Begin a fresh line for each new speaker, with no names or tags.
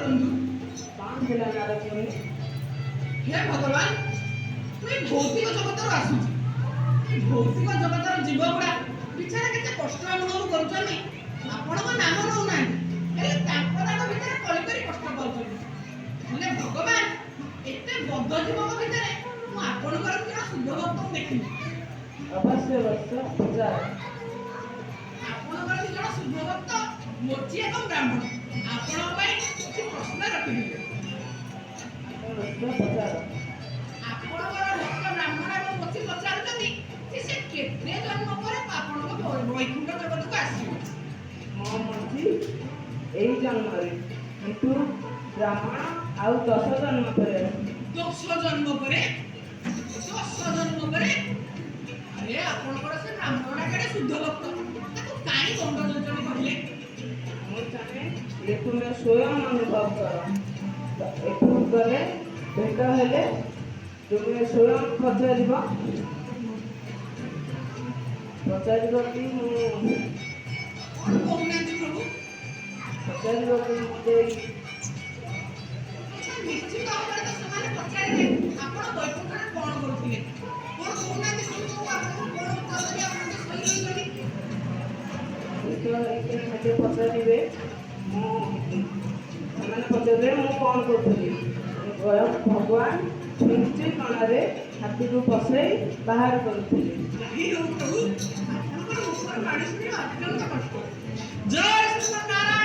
बंधु
कौन है नारद मुनि?
हे भगवान मुझे भौतिक जगत आसूची भौतिक जगत जीव गुड़ा बिचारा केते कष्ट अनुभव करुछनी आपण नाम नौना हेले तांको भितर कली करी कष्ट पाउछनी हेले भगवान एते बद्ध जीवक भितर मु आपणकर जण शुद्ध भक्त देखिनी
अवश्य वत्स पचार
आपणकर जण शुद्ध भक्त मोची एवं ब्राह्मण आपण पई କିଛି ପ୍ରଶ୍ନ ରଖିବି
वत्स पचार
ଆପଣଙ୍କର ଭକ୍ତ ବ୍ରାହ୍ମଣ ଏବଂ ମୋଚି ପଚାରୁଛନ୍ତି ଯେ ସେ କେତେ ଜନ୍ମ ପରେ ଆପଣଙ୍କ ବୈକୁଣ୍ଠ ଜଗତକୁ ଆସିବେ
मो मुझी यही जन्म किंतु ब्राह्मण आउ 10 जन्म पर
10 जन्म ପରେ अरे ଆପଣଙ୍କର ସେ ବ୍ରାହ୍ମଣଟା କେଡ଼େ ଶୁଦ୍ଧ ଭକ୍ତ ତାକୁ କାହିଁ ଦଣ୍ଡ ଯୋଜନା କହିଲେ
ମୁଁ ଚାହେଁ ଯେ ତୁମେ ସ୍ୱୟଂ ଅନୁଭବ କର ଏଠୁ ଗଲେ ଭେଟ ହେଲେ ତୁମେ ସ୍ୱୟଂ ପଚାରିବ କି ମୁଁ
କ'ଣ କହୁନାହାନ୍ତି ପ୍ରଭୁ
ପଚାରିବ କି ମୁଁ ଦେଇ
ନିଶ୍ଚିତ ଭାବରେ ତ ସେମାନେ ପଚାରିବେ ଆପଣ ବୈକୁଣ୍ଠରେ କ'ଣ କରୁଥିଲେ କ'ଣ କହୁନାହାନ୍ତି ପ୍ରଭୁ ଆପଣଙ୍କୁ କ'ଣ ଉତ୍ତର ଦେବି ଆପଣଙ୍କୁ ଶୋଇ
ଖାଦ୍ୟ ପଚାରିବେ ସେମାନେ ପଚାରିବେ ମୁଁ କ'ଣ କରୁଥିଲି ଭଗବାନ ନିଶ୍ଚୟ କଣାରେ ହାତୀକୁ ପଶେଇ ବାହାର କରୁଥିଲି
ଜୟ ଶ୍ରୀମନ୍ନାରାୟଣ।